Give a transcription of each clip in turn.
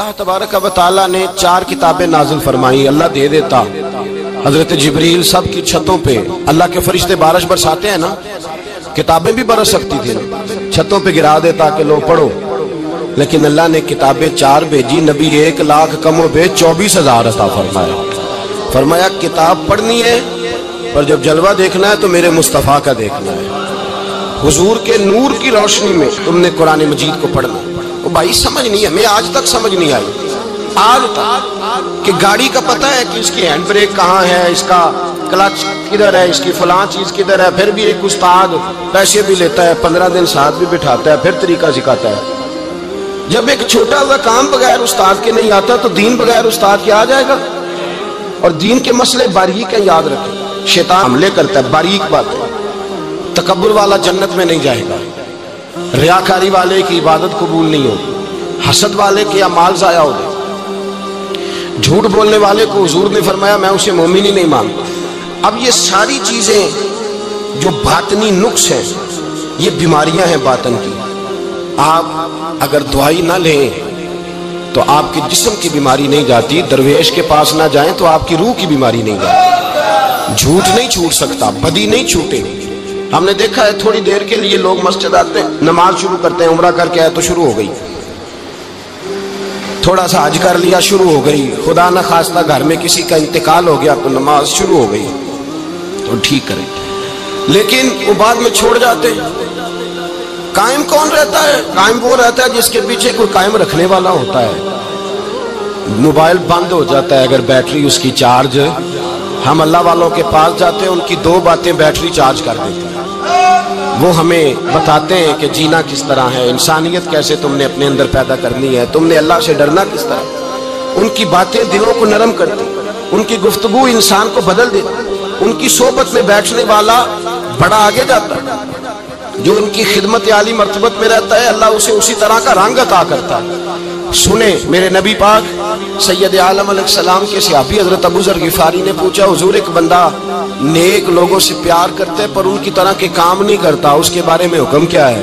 اللہ تبارک و تعالیٰ نے 4 کتابیں نازل فرمائی. اللہ دے دیتا حضرت جبریل سب کی چھتوں پہ، اللہ کے فرشتے بارش برساتے ہیں نا، کتابیں بھی برس سکتی تھی نا، چھتوں پہ گرا دیتا کہ لو پڑھو، لیکن اللہ نے کتابیں 4 بھیجی. نبی 1 لاکھ کم و بیش 24,000 عطا فرمایا. فرمایا کتاب پڑھنی ہے پر جب جلوہ دیکھنا ہے تو میرے مصطفیٰ کا دیکھنا ہے. حضور کے نور کی روشنی میں تم نے قرآن مجید کو پڑھنا. وہ بھائی سمجھ نہیں ہے، میں آج تک سمجھ نہیں آئی آج تک کہ گاڑی کا پتہ ہے کہ اس کی ہینڈ بریک کہاں ہے، اس کا کلچ کدھر ہے، اس کی فلاں چیز کدھر ہے. پھر بھی ایک استاد پیسے بھی لیتا ہے، 15 دن ساتھ بھی بٹھاتا ہے، پھر طریقہ سکھاتا ہے. جب ایک چھوٹا سا کام بغیر استاد کے نہیں آتا تو دین بغیر استاد کے آ جائے گا. اور دین کے مسئلے باریک ہیں، یاد رکھیں. شیطان حملے کرتا ہے، باریک بات ہے. تکبر والا جنت میں نہیں جائے گا، ریاکاری والے کی عبادت قبول نہیں ہوگی، حسد والے کے اعمال ضائع ہو گئے، جھوٹ بولنے والے کو حضور نے فرمایا میں اسے مومن ہی نہیں مانتا. اب یہ ساری چیزیں جو باطنی نقص ہیں، یہ بیماریاں ہیں باطن کی. آپ اگر دوائی نہ لیں تو آپ کے جسم کی بیماری نہیں جاتی. درویش کے پاس نہ جائیں تو آپ کی روح کی بیماری نہیں جاتی. جھوٹ نہیں چھوٹ سکتا، بدی نہیں چھوٹے. ہم نے دیکھا ہے تھوڑی دیر کے لیے لوگ مسجد آتے ہیں، نماز شروع کرتے ہیں، عمرہ کر کے آئے تو شروع ہو گئی، تھوڑا سا حج کر لیا شروع ہو گئی، خدا نہ خواستہ گھر میں کسی کا انتقال ہو گیا تو نماز شروع ہو گئی. تو ٹھیک کریں، لیکن وہ بعد میں چھوڑ جاتے ہیں. قائم کون رہتا ہے؟ قائم وہ رہتا ہے جس کے پیچھے کوئی قائم رکھنے والا ہوتا ہے. موبائل بند ہو جاتا ہے اگر بیٹری اس کی چارج. ہم اللہ والوں کے پاس جاتے ہیں، ان کی 2 باتیں بیٹری چارج کر دیتی ہیں. وہ ہمیں بتاتے ہیں کہ جینا کس طرح ہے، انسانیت کیسے تم نے اپنے اندر پیدا کرنی ہے، تم نے اللہ سے ڈرنا کس طرح. ان کی باتیں دلوں کو نرم کرتی، ان کی گفتگو انسان کو بدل دیتی. ان کی صحبت میں بیٹھنے والا بڑا آگے جاتا ہے. جو ان کی خدمت عالی مرتبت میں رہتا ہے اللہ اسے اسی طرح کا رنگ عطا کرتا ہے. سنیں میرے نبی پاک سید عالم علیہ السلام کے صحابی حضرت ابو ذر غفاری نے پوچھا حضور ایک بندہ نیک لوگوں سے پیار کرتا ہے پر ان کی طرح کے کام نہیں کرتا، اس کے بارے میں حکم کیا ہے؟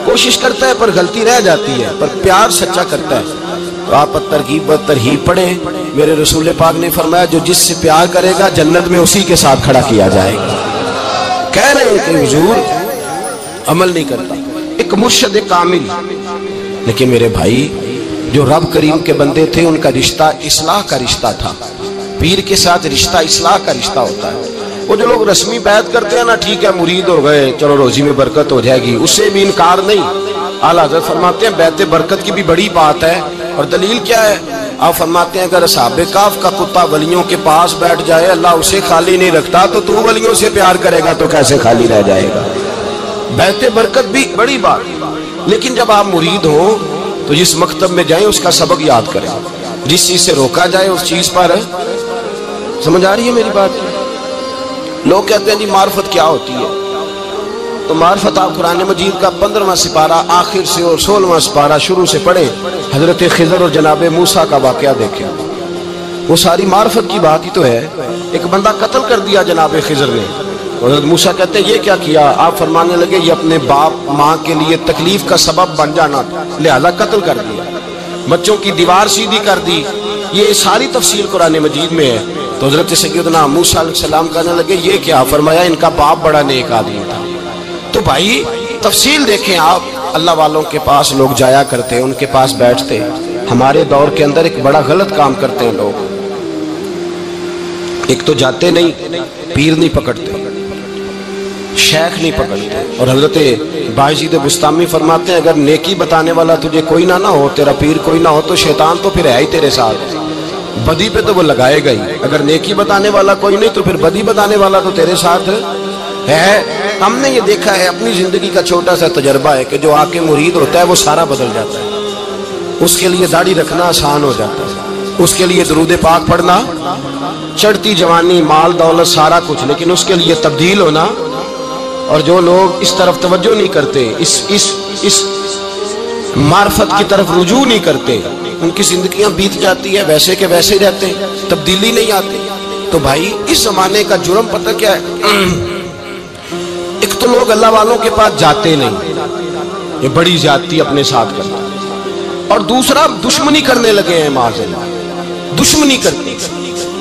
کوشش کرتا ہے پر غلطی رہ جاتی ہے پر پیار سچا کرتا ہے. تو آپ ترغیب و ترہیب پڑھیں. میرے رسول پاک نے فرمایا جو جس سے پیار کرے گا جنت میں اسی کے ساتھ کھڑا کیا جائے گا. کہہ رہے ہیں کہ حضور عمل نہیں کرتا، ایک مرشد کامل. لیکن میرے بھائی جو رب کریم کے بندے تھے ان کا رشتہ اصلاح کا رشتہ تھا. پیر کے ساتھ رشتہ اصلاح کا رشتہ ہوتا ہے. وہ جو لوگ رسمی بیعت کرتے ہیں نا، ٹھیک ہے مرید ہو گئے چلو روزی میں برکت ہو جائے گی، اس سے بھی انکار نہیں. اعلیٰ حضرت فرماتے ہیں بیعت برکت کی بھی بڑی بات ہے. اور دلیل کیا ہے؟ آپ فرماتے ہیں اگر اصحاب کہف کا کتا ولیوں کے پاس بیٹھ جائے اللہ اسے خالی نہیں رکھتا، تو تو ولیوں سے پیار کرے گا تو کیسے خالی رہ جائے گا. بیعت برکت بھی بڑی بات. لیکن جب آپ مرید ہوں تو جس مکتب میں جائیں اس کا سبق یاد کریں، جس چیز سے روکا جائے اس چیز پر. سمجھ آ رہی ہے میری بات؟ لوگ کہتے ہیں جی معرفت کیا ہوتی ہے؟ تو معرفت آپ قرآن مجید کا 15واں سپارہ آخر سے اور 16واں سپارہ شروع سے پڑھیں. حضرت خضر اور جناب موسیٰ کا واقعہ دیکھیں. وہ ساری معرفت کی بات ہی تو ہے. ایک بندہ قتل کر دیا جناب خضر نے. حضرت موسیٰ کہتے ہیں یہ کیا کیا؟ آپ فرمانے لگے یہ اپنے باپ ماں کے لیے تکلیف کا سبب بن جانا لہذا قتل کر دیا، بچوں کی دیوار سیدھی کر دی. یہ ساری تفصیل قرآن مجید میں ہے. تو حضرت سیدنا موسیٰ علیہ السلام کہنے لگے یہ کیا؟ فرمایا ان کا باپ بڑا نیک آدمی تھا. تو بھائی تفصیل دیکھیں آپ. اللہ والوں کے پاس لوگ جایا کرتے، ان کے پاس بیٹھتے. ہمارے دور کے اندر ایک بڑا غلط کام کرتے ہیں لوگ. ایک تو جاتے نہیں، پیر نہیں پکڑتے، شیخ نہیں پکڑتے. اور حضرت باجید بستامی فرماتے ہیں اگر نیکی بتانے والا تجھے کوئی نہ ہو، تیرا پیر کوئی نہ ہو، تو شیطان تو پھر ہے ہی تیرے ساتھ. بدی پہ تو وہ لگائے گا ہی. اگر نیکی بتانے والا کوئی نہیں تو پھر بدی بتانے والا تو تیرے ساتھ ہے. ہم نے یہ دیکھا ہے، اپنی زندگی کا چھوٹا سا تجربہ ہے کہ جو آ کے مرید ہوتا ہے وہ سارا بدل جاتا ہے. اس کے لیے داڑھی رکھنا آسان ہو جاتا ہے، اس کے لیے درود پاک پڑھنا، چڑھتی جوانی مال دولت سارا کچھ، لیکن اس کے لیے تبدیل ہونا. اور جو لوگ اس طرف توجہ نہیں کرتے، اس معرفت کی طرف رجوع نہیں کرتے، ان کی زندگیاں بیت جاتی ہے ویسے کے ویسے رہتے، تبدیلی نہیں آتی. تو بھائی اس زمانے کا جرم پتہ کیا ہے؟ ایک تو لوگ اللہ والوں کے پاس جاتے نہیں، یہ بڑی زیادتی اپنے ساتھ کرتا. اور دوسرا دشمنی کرنے لگے ہیں معاذ اللہ، دشمنی کرتے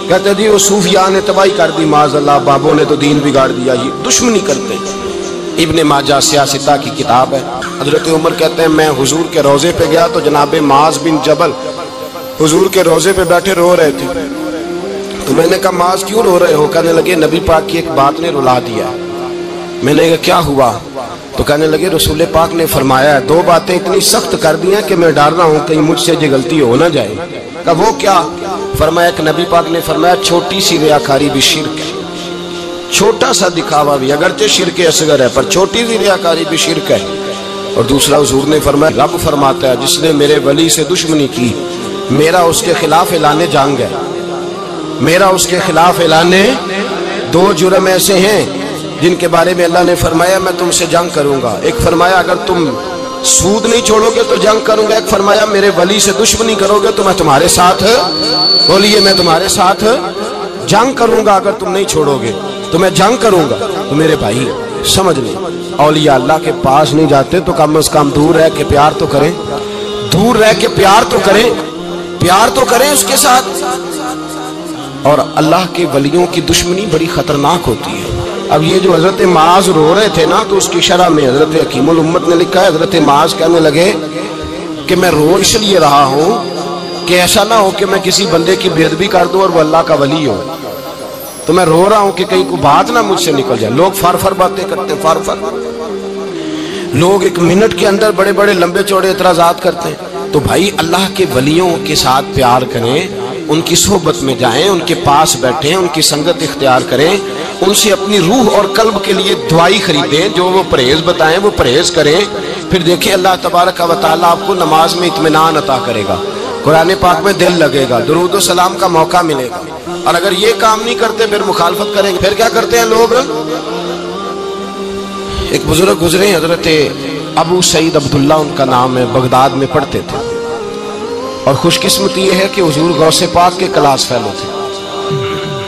کہتے جی وہ صوفیاء نے تباہی کر دی معاذ اللہ، بابوں نے تو دین بگاڑ دیا، یہ دشمنی کرتے۔ ابن ماجہ سیاستہ کی کتاب ہے۔ حضرت عمر کہتے ہیں میں حضور کے روضے پہ گیا تو جناب معاذ بن جبل حضور کے روضے پہ بیٹھے رو رہے تھے، تو میں نے کہا معاذ کیوں رو رہے ہو؟ کہنے لگے نبی پاک کی ایک بات نے رلا دیا۔ میں نے کہا کیا ہوا؟ تو کہنے لگے رسول پاک نے فرمایا ہے دو باتیں اتنی سخت کر دی ہیں کہ میں ڈر رہا ہوں کہیں مجھ سے یہ غلطی ہو نہ جائے۔ کہا وہ کیا؟ فرمایا کہ نبی پاک نے فرمایا چھوٹی سی ریاکاری بھی شرک ہے، چھوٹا سا دکھاوا بھی اگرچہ شرک اصغر ہے پر چھوٹی سی ریاکاری بھی شرک ہے۔ اور دوسرا حضور نے فرمایا رب فرماتا ہے جس نے میرے ولی سے دشمنی کی میرا اس کے خلاف اعلان جنگ ہے، میرا اس کے خلاف اعلان۔ دو جرم ایسے ہیں جن کے بارے میں اللہ نے فرمایا میں تم سے جنگ کروں گا، ایک فرمایا اگر تم سود نہیں چھوڑو گے تو جنگ کروں گا، ایک فرمایا میرے ولی سے دشمنی کرو گے تو میں تمہارے ساتھ، بولیے میں تمہارے ساتھ جنگ کروں گا، اگر تم نہیں چھوڑو گے تو میں جنگ کروں گا۔ تو میرے بھائی سمجھ لیں اولیاء اللہ کے پاس نہیں جاتے تو کم از کم دور رہ کے پیار تو کریں، دور رہ کے پیار تو کریں، پیار تو کریں اس کے ساتھ۔ اور اللہ کے ولیوں کی دشمنی بڑی خطرناک ہوتی ہے۔ اب یہ جو حضرت معاذ رو رہے تھے نا تو اس کی شرح میں حضرت حکیم الامت نے لکھا ہے حضرت معاذ کہنے لگے کہ میں رو اس لیے رہا ہوں کہ ایسا نہ ہو کہ میں کسی بندے کی بے ادبی کر دوں اور وہ اللہ کا ولی ہو، تو میں رو رہا ہوں کہ کہیں کوئی بات نہ مجھ سے نکل جائے۔ لوگ فار باتیں کرتے ہیں، فار لوگ ایک منٹ کے اندر بڑے بڑے لمبے چوڑے اعتراضات کرتے ہیں۔ تو بھائی اللہ کے ولیوں کے ساتھ پیار کریں، ان کی صحبت میں جائیں، ان کے پاس بیٹھیں، ان کی سنگت اختیار کریں، ان سے اپنی روح اور قلب کے لیے دعائی خریدیں، جو وہ پرہیز بتائیں وہ پرہیز کریں، پھر دیکھیں اللہ تبارک و تعالیٰ آپ کو نماز میں اطمینان عطا کرے گا، قرآن پاک میں دل لگے گا، درود و سلام کا موقع ملے گا۔ اور اگر یہ کام نہیں کرتے پھر مخالفت کریں گے۔ پھر کیا کرتے ہیں لوگ؟ ایک بزرگ گزرے حضرت ابو سعید عبداللہ ان کا نام ہے، بغداد میں پڑھتے تھے، اور خوش قسمتی یہ ہے کہ حضور غوث پاک کے کلاس فیلو تھے،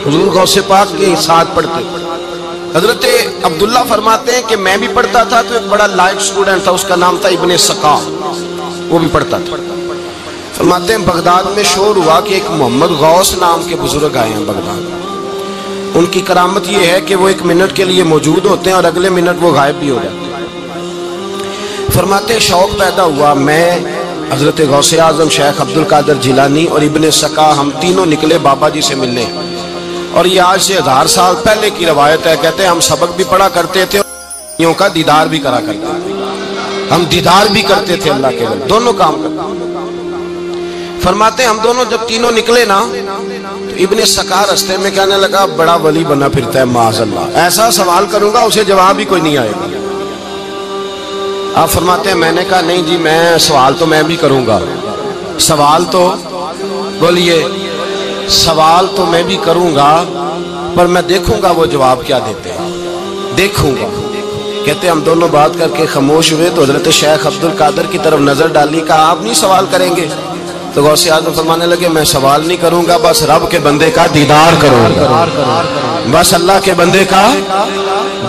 حضور غوث پاک کے ساتھ پڑھتے۔ حضرت عبداللہ فرماتے ہیں کہ میں بھی پڑھتا تھا تو ایک بڑا لائق سٹوڈنٹ تھا، اس کا نام تھا ابن سقا، وہ بھی پڑھتا تھا۔ فرماتے ہیں بغداد میں شور ہوا کہ ایک محمد غوث نام کے بزرگ آئے ہیں بغداد، ان کی کرامت یہ ہے کہ وہ ایک منٹ کے لیے موجود ہوتے ہیں اور اگلے منٹ وہ غائب بھی ہو جاتے ہیں۔ فرماتے ہیں شوق پیدا ہوا، میں حضرت غوث اعظم شیخ عبد القادر جیلانی اور ابن سقا ہم تینوں نکلے بابا جی سے ملنے، اور یہ آج سے 1000 سال پہلے کی روایت ہے۔ کہتے ہیں ہم سبق بھی پڑھا کرتے تھے اور کا دیدار بھی کرا کرتے تھے، ہم دیدار بھی کرتے تھے اللہ کے ولی، دونوں کام کرتے۔ فرماتے ہیں ہم دونوں جب تینوں نکلے نا تو ابن سقا رستے میں کہنے لگا بڑا ولی بنا پھرتا ہے معاذ اللہ، ایسا سوال کروں گا اسے جواب ہی کوئی نہیں آئے گا۔ آپ فرماتے ہیں میں نے کہا نہیں جی میں سوال تو میں بھی کروں گا، سوال تو بولیے سوال تو میں بھی کروں گا، پر میں دیکھوں گا وہ جواب کیا دیتے ہیں، دیکھوں گا۔ کہتے ہیں ہم دونوں بات کر کے خاموش ہوئے تو حضرت شیخ عبد القادر کی طرف نظر ڈالی، کہا آپ نہیں سوال کریں گے؟ تو غوث اعظم فرمانے لگے میں سوال نہیں کروں گا، بس رب کے بندے کا دیدار کروں گا، بس اللہ کے بندے کا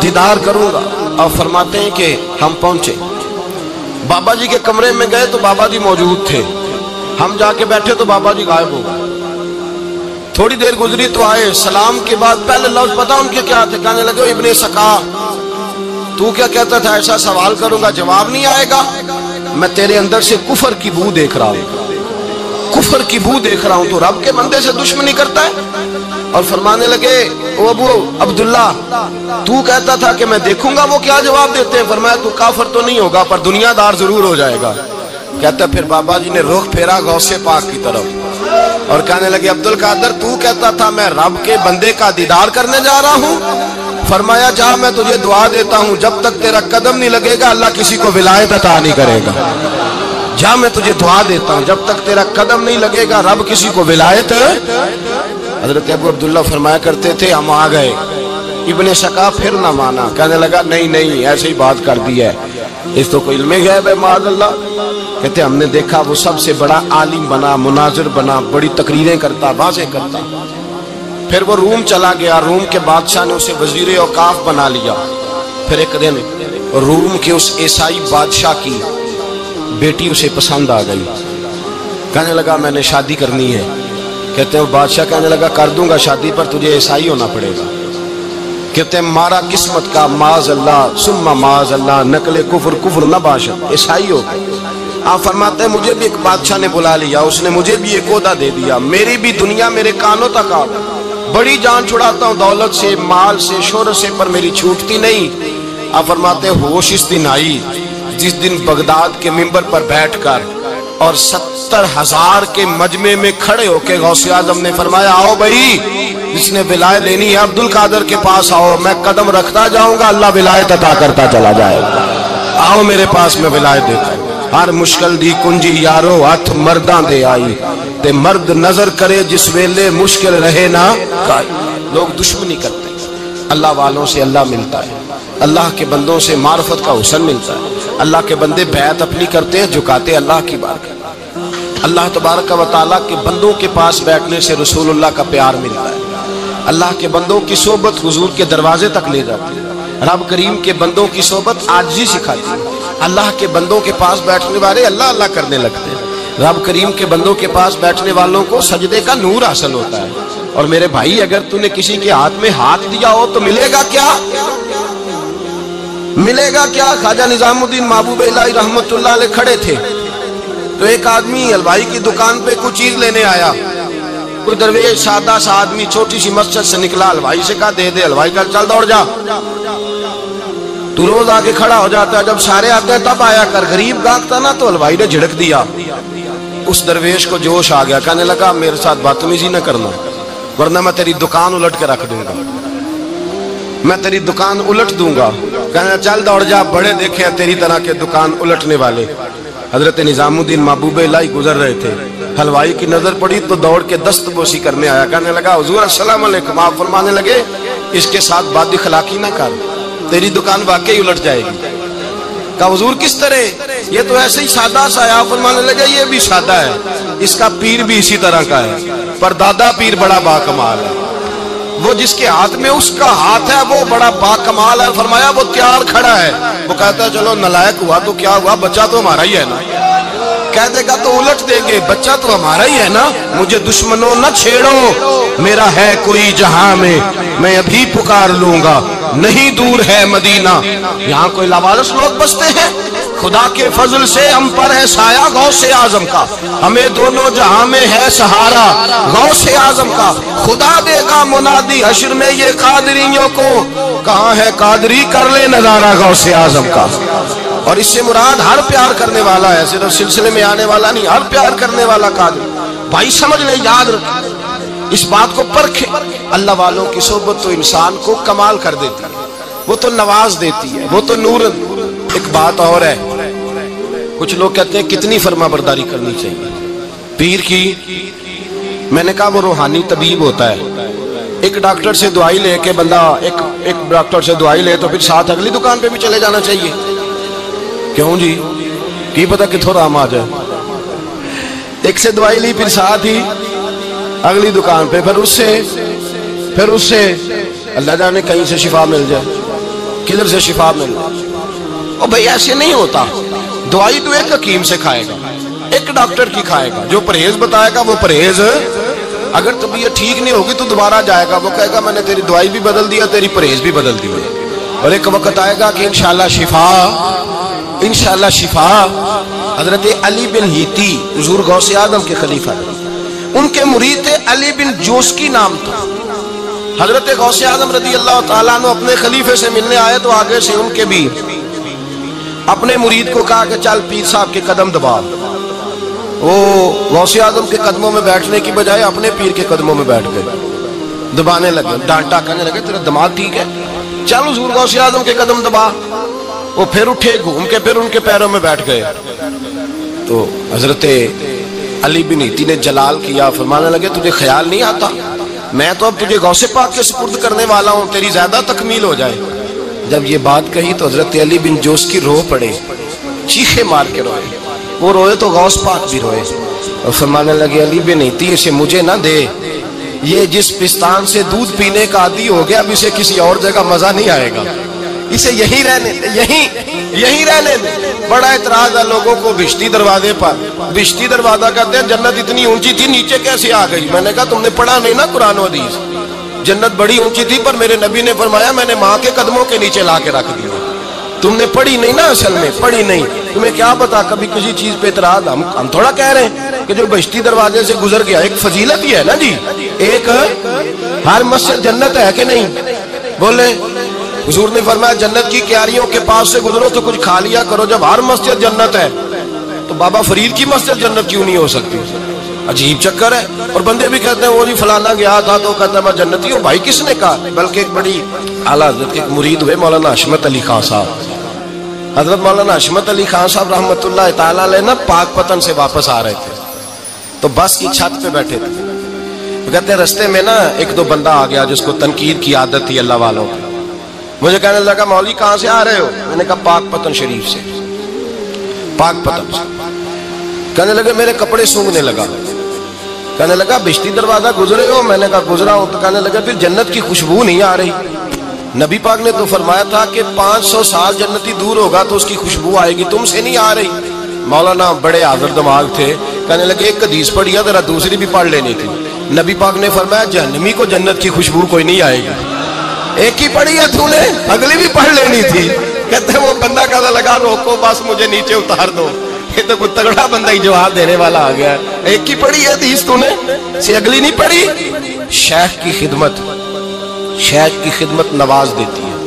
دیدار کروں گا۔ اور فرماتے ہیں کہ ہم پہنچے بابا جی کے کمرے میں، گئے تو بابا جی موجود تھے، ہم جا کے بیٹھے تو بابا جی غائب ہو گئے۔ تھوڑی دیر گزری تو آئے، سلام کے بعد پہلے لفظ پتا ان کے کیا تھے، کہنے لگے ابن سقا تو کیا کہتا تھا ایسا سوال کروں گا جواب نہیں آئے گا؟ میں تیرے اندر سے کفر کی بو دیکھ رہا ہوں، کفر کی بو دیکھ رہا ہوں، تو رب کے بندے سے دشمنی کرتا ہے۔ اور فرمانے لگے او ابو عبداللہ تو کہتا تھا کہ میں دیکھوں گا وہ کیا جواب دیتے ہیں۔ فرمایا تو کافر تو نہیں ہوگا پر دنیا دار ضرور ہو جائے گا۔ کہتا پھر بابا جی نے رخ پھیرا غوث پاک کی طرف اور کہنے لگے عبد القادر تو کہتا تھا میں رب کے بندے کا دیدار کرنے جا رہا ہوں، فرمایا جا میں تجھے دعا دیتا ہوں جب تک تیرا قدم نہیں لگے گا اللہ کسی کو ولایت عطا نہیں کرے گا، جا میں تجھے دعا دیتا ہوں جب تک تیرا قدم نہیں لگے گا رب کسی کو ولایت۔ حضرت ابو عبداللہ فرمایا کرتے تھے ہم آ گئے، ابن سقا پھر نہ مانا، کہنے لگا نہیں نہیں ایسے ہی بات کر دی ہے، اس تو کوئی علم غیب ہے معاذ اللہ۔ کہتے ہم نے دیکھا وہ سب سے بڑا عالم بنا، مناظر بنا، بڑی تقریریں کرتا، واضح کرتا۔ پھر وہ روم چلا گیا، روم کے بادشاہ نے اسے وزیر اوقاف بنا لیا۔ پھر ایک دن روم کے اس عیسائی بادشاہ کی بیٹی اسے پسند آ گئی، کہنے لگا میں نے شادی کرنی ہے. کہتے ہیں بادشاہ کہنے لگا کر دوں گا شادی پر تجھے عیسائی ہونا پڑے گا. کہتے ہیں مارا قسمت کا معاذ اللہ ثم معاذ اللہ نقل کفر نہ باشد، عیسائی ہو گئے. آپ فرماتے ہیں مجھے بھی ایک بادشاہ نے بلا لیا، اس نے مجھے بھی ایک عہدہ دے دیا، میری بھی دنیا میرے کانوں تک آ، بڑی جان چھڑاتا ہوں دولت سے مال سے شہرت سے پر میری چھوٹتی نہیں. آپ فرماتے ہیں ہوش اس دن آئی جس دن بغداد کے منبر پر بیٹھ کر اور 70,000 کے مجمع میں کھڑے ہو کے غوث اعظم نے فرمایا آؤ بھائی جس نے ولایت لینی ہے عبد القادر کے پاس آؤ، میں قدم رکھتا جاؤں گا اللہ ولایت عطا کرتا چلا جائے گا. آؤ میرے پاس میں ولایت دیتا ہوں. ہر مشکل دی کنجی یارو ہاتھ مرداں دے آئی تے مرد نظر کرے جس ویلے مشکل رہے نہ کائی. لوگ دشمنی کرتے ہیں، اللہ والوں سے اللہ ملتا ہے، اللہ کے بندوں سے معرفت کا حسن ملتا ہے. اللہ کے بندے بیعت اپنی کرتے ہیں جھکاتے اللہ کی بات کرتے. اللہ تبارک و تعالیٰ کے بندوں کے پاس بیٹھنے سے رسول اللہ کا پیار ملتا ہے. اللہ کے بندوں کی صحبت حضور کے دروازے تک لے جاتی ہے. رب کریم کے بندوں کی صحبت عاجزی سکھاتی ہے. اللہ کے بندوں کے پاس بیٹھنے والے اللہ اللہ کرنے لگتے ہیں. رب کریم کے بندوں کے پاس بیٹھنے والوں کو سجدے کا نور حاصل ہوتا ہے. اور میرے بھائی اگر تو نے کسی کے ہاتھ میں ہاتھ دیا ہو تو ملے گا کیا؟ ملے گا کیا؟ خواجہ نظام الدین محبوب الہی رحمت اللہ علیہ کھڑے تھے تو ایک آدمی حلوائی کی دکان پہ کچھ چیز لینے آیا. کوئی درویش سادہ سا آدمی چھوٹی سی مسجد سے نکلا، حلوائی سے کہا دے دے. حلوائی کا چل دوڑ جا، تو روز آگے کھڑا ہو جاتا ہے، جب سارے آتے ہیں تب آیا کر. غریب گاہک تھا نا تو حلوائی نے جھڑک دیا. اس درویش کو جوش آ گیا، کہنے لگا میرے ساتھ بدتمیزی نہ کرنا ورنہ میں تیری دکان الٹ کے رکھ دوں گا، میں تیری دکان الٹ دوں گا. کہنے چل دوڑ جا، بڑے دیکھے ہیں تیری طرح کے دکان الٹنے والے. حضرت نظام الدین محبوب الہی گزر رہے تھے، حلوائی کی نظر پڑی تو دوڑ کے دست بوسی کرنے آیا. کہنے لگا حضور السلام علیکم. آپ فرمانے لگے اس کے ساتھ بد اخلاقی نہ کر، تیری دکان واقعی الٹ جائے گی. کہا حضور کس طرح؟ یہ تو ایسے ہی سادہ سا ہے. آپ فرمانے لگے یہ بھی سادہ ہے، اس کا پیر بھی اسی طرح کا ہے، پر دادا پیر بڑا باکمال ہے. وہ جس کے ہاتھ میں اس کا ہاتھ ہے وہ بڑا باکمال ہے. فرمایا وہ تیار کھڑا ہے. وہ کہتا ہے چلو نالائق ہوا تو کیا ہوا، بچہ تو ہمارا ہی ہے نا. کہہ دے گا تو الٹ دیں گے، بچہ تو ہمارا ہی ہے نا. مجھے دشمنوں نہ چھیڑو، میرا ہے کوئی جہاں میں ابھی پکار لوں گا، نہیں دور ہے مدینہ. یہاں کوئی لاوارث لوگ بستے ہیں، خدا کے فضل سے ہم پر ہے سایہ غوث اعظم کا، ہمیں دونوں جہاں میں ہے سہارا غوث اعظم کا. خدا دے گا منادی حشر میں یہ قادریوں کو، کہاں ہے قادری کر لے نظارہ غوث اعظم کا. اور اس سے مراد ہر پیار کرنے والا ہے، صرف سلسلے میں آنے والا نہیں، ہر پیار کرنے والا قادر. بھائی سمجھ لیں، یاد رکھیں، اس بات کو پرکھیں. اللہ والوں کی صحبت تو انسان کو کمال کر دیتی ہے، وہ تو نواز دیتی ہے، وہ تو نور. ایک بات اور ہے، کچھ لوگ کہتے ہیں کتنی فرما برداری کرنی چاہیے پیر کی. میں نے کہا وہ روحانی طبیب ہوتا ہے. ایک ڈاکٹر سے دوائی لے کے بندہ ایک ڈاکٹر سے دوائی لے تو پھر ساتھ اگلی دکان پہ بھی چلے جانا چاہیے. کیوں جی؟ کی پتہ کتھوں رام آ جائے. ایک سے دوائی لی پھر ساتھ ہی اگلی دکان پہ، پھر اس سے اللہ جانے کہیں سے شفا مل جائے، کدھر سے شفا مل جائے. اور بھئی ایسے نہیں ہوتا. دوائی تو ایک حکیم سے کھائے گا، ایک ڈاکٹر کی کھائے گا، جو پرہیز بتائے گا وہ پرہیز. اگر طبیعت ٹھیک نہیں ہوگی تو دوبارہ جائے گا، وہ کہے گا میں نے تیری دوائی بھی بدل دیا، تیری پرہیز بھی بدل دیا. اور ایک وقت آئے گا کہ انشاءاللہ شفا. حضرت علی بن ہیتی حضور غوث اعظم کے خلیفہ، ان کے مرید تھے علی بن جوسکی نام تھا. حضرت غوث اعظم رضی اللہ تعالیٰ عنہ اپنے خلیفے سے ملنے آئے تو آگے سے ان کے بھی اپنے مرید کو کہا کہ چل پیر صاحب کے قدم دبا. وہ غوث اعظم کے قدموں میں بیٹھنے کی بجائے اپنے پیر کے قدموں میں بیٹھ گئے، دبانے لگے، ڈانٹا، کہنے لگے تیرا دماغ ٹھیک ہے، چل حضور غوث اعظم کے قدم دبا. وہ پھر اٹھے، گھوم کے پھر ان کے پیروں میں بیٹھ گئے. تو حضرت علی بن ہیتی نے جلال کیا، فرمانے لگے تجھے خیال نہیں آتا میں تو اب تجھے غوث پاک کے سپرد کرنے والا ہوں، تیری زیادہ تکمیل ہو جائے. جب یہ بات کہی تو حضرت علی بن جوسکی رو پڑے، چیخے مار کے روئے. وہ روئے تو غوث پاک بھی روئے اور فرمانے لگے علی بن ہیتی اسے مجھے نہ دے، یہ جس پستان سے دودھ پینے کا عادی ہو گیا اب اسے کسی اور جگہ مزہ نہیں آئے گا. اسے یہیں رہنے دے، یہیں رہنے دے۔ بڑا اعتراض ہے لوگوں کو بہشتی دروازے پر۔ بہشتی دروازہ کہتے ہیں جنت اتنی اونچی تھی نیچے کیسے آ گئی؟ میں نے کہا تم نے پڑھا نہیں نا قرآن و حدیث، جنت بڑی اونچی تھی پر میرے نبی نے فرمایا میں نے ماں کے قدموں کے نیچے لا کے رکھ دیا۔ تم نے پڑھی نہیں نا، اصل میں پڑھی نہیں، تمہیں کیا پتا کبھی کسی چیز پہ اعتراض۔ ہم تھوڑا کہہ رہے ہیں کہ جو بہشتی دروازے سے گزر گیا، ایک فضیلت ہی ہے نا جی، ایک ہر مسجد جنت ہے کہ نہیں؟ بولے حضور نے فرمایا جنت کی کیاریوں کے پاس سے گزرو تو کچھ کھا لیا کرو۔ جب ہر مسجد جنت ہے تو بابا فرید کی مسجد جنت کیوں نہیں ہو سکتی؟ عجیب چکر ہے۔ اور بندے بھی کہتے ہیں وہ جی فلانا گیا تھا تو کہتا ہے میں جنتی ہوں۔ بھائی کس نے کہا؟ بلکہ ایک بڑی اعلیٰ حضرت کے مرید ہوئے مولانا حشمت علی خان صاحب، حضرت مولانا حشمت علی خان صاحب رحمۃ اللہ تعالیٰ علیہ نا پاک پتن سے واپس آ رہے تھے تو بس کی چھت پہ بیٹھے تھے۔ کہتے ہیں رستے میں نا ایک دو بندہ آ گیا جس کو تنقید کی عادت تھی اللہ والوں کی۔ مجھے کہنے لگا مولوی کہاں سے آ رہے ہو؟ میں نے کہا پاک پتن شریف سے، پاک پتن سے۔ کہنے لگے میرے کپڑے سونگنے لگا۔ کہنے لگا بہشتی دروازہ گزرے ہو؟ میں نے کہا گزرا ہوں۔ تو کہنے لگا پھر جنت کی خوشبو نہیں آ رہی؟ نبی پاک نے تو فرمایا تھا کہ 500 سال جنتی دور ہوگا تو اس کی خوشبو آئے گی، تم سے نہیں آ رہی۔ مولانا بڑے حاضر دماغ تھے، کہنے لگے ایک حدیث پڑھی ہے ذرا دوسری بھی پڑھ لینی تھی۔ نبی پاک نے فرمایا جہنمی کو جنت کی خوشبو کوئی نہیں آئے گی، ایک ہی پڑھی ہے تو نے، اگلی بھی پڑھ لینی تھی۔ کہتے ہیں وہ بندہ کہنے لگا روکو بس مجھے نیچے اتار دو۔ یہ تو کوئی تگڑا بندہ ہی جواب دینے والا آ گیا ہے، ایک ہی پڑھی ہے حدیث تو نے، سے اگلی نہیں پڑھی۔ شیخ کی خدمت، شیخ کی خدمت نواز دیتی ہے۔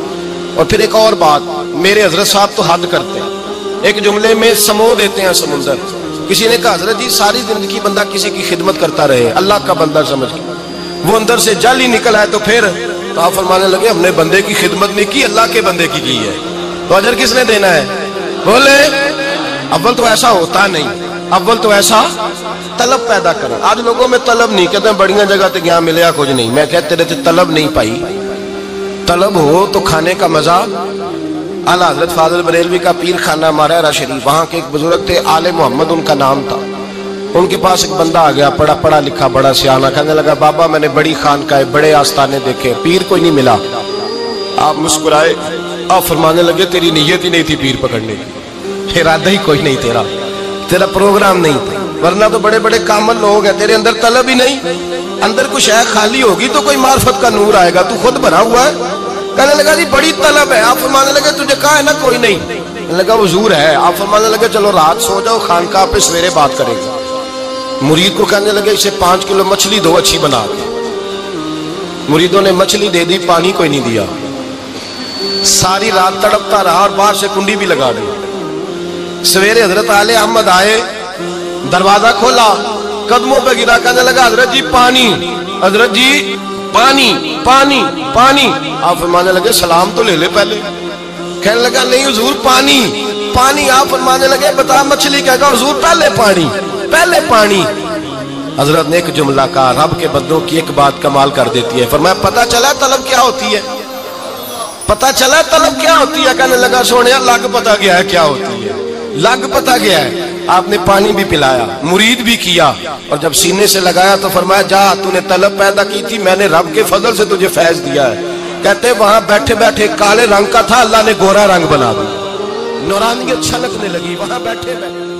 اور پھر ایک اور بات، میرے حضرت صاحب تو حد کرتے ہیں، ایک جملے میں سمو دیتے ہیں سمندر۔ کسی نے کہا حضرت جی ساری زندگی بندہ کسی کی خدمت کرتا رہے اللہ کا بندہ سمجھ کے، وہ اندر سے جل ہی نکل آئے تو پھر تو آپ فرمانے لگے ہم نے بندے کی خدمت نہیں کی، اللہ کے بندے کی ہے، تو اجر کس نے دینا ہے؟ بولے اول تو ایسا ہوتا نہیں، اول تو ایسا طلب پیدا کرنا۔ آج لوگوں میں طلب نہیں، کہتے ہیں بڑیاں جگہ تے گیا ملیا کچھ نہیں۔ میں کہتے رہتے طلب نہیں پائی، طلب ہو تو کھانے کا مزہ۔ اعلیٰ حضرت فاضل بریلوی کا پیر خانہ مارہرہ شریف، وہاں کے ایک بزرگ تھے آل محمد ان کا نام تھا۔ ان کے پاس ایک بندہ آ گیا پڑھا لکھا بڑا سیانہ، کہنے لگا بابا میں نے بڑی خانقاہیں بڑے آستانے دیکھے، پیر کوئی نہیں ملا۔ آپ مسکرائے، آپ فرمانے لگے تیری نیت ہی نہیں تھی پیر پکڑنے کی، ارادہ ہی کوئی نہیں تیرا پروگرام نہیں تھا، ورنہ تو بڑے بڑے کامل لوگ ہیں، تیرے اندر طلب ہی نہیں۔ اندر کچھ ہے خالی ہوگی تو کوئی معرفت کا نور آئے گا، تو خود بھرا ہوا ہے۔ کہنے لگا جی بڑی طلب ہے۔ آپ فرمانے لگے تجھے کہا ہے نا کوئی نہیں؟ کہنے لگا حضور ہے۔ آپ فرمانے لگے چلو رات سو جاؤ، خانقاہ پہ سویرے بات کرے گا۔ مرید کو کہنے لگے اسے 5 کلو مچھلی دو اچھی بنا کے۔ مریدوں نے مچھلی دے دی، پانی کوئی نہیں دیا، ساری رات تڑپتا رہا اور باہر سے کنڈی بھی لگا دی۔ سویرے حضرت آل احمد آئے، دروازہ کھولا، قدموں پہ گرا، کہنے لگا حضرت جی پانی، حضرت جی پانی پانی پانی۔ آپ فرمانے لگے سلام تو لے لے پہلے۔ کہنے لگا نہیں حضور پانی پانی۔ آپ فرمانے لگے بتا مچھلی کہے گا حضور پہلے پانی پہلے پانی۔ حضرت نے ایک جملہ کہا، رب کے بندوں کی ایک بات کمال کر دیتی ہے۔ فرمایا پتہ چلا طلب کیا ہوتی ہے؟ پتہ چلا طلب کیا ہوتی ہے؟ کہنے لگا سونے لگ پتہ گیا ہے کیا ہوتی ہے، لگ پتہ گیا ہے۔ آپ نے پانی بھی پلایا، مرید بھی کیا، اور جب سینے سے لگایا تو فرمایا جا تو نے طلب پیدا کی تھی، میں نے رب کے فضل سے تجھے فیض دیا ہے۔ کہتے وہاں بیٹھے بیٹھے کالے رنگ کا تھا، اللہ نے گورا رنگ بنا دیا، نورانیت چھلکنے لگی وہاں بیٹھے بیٹھے۔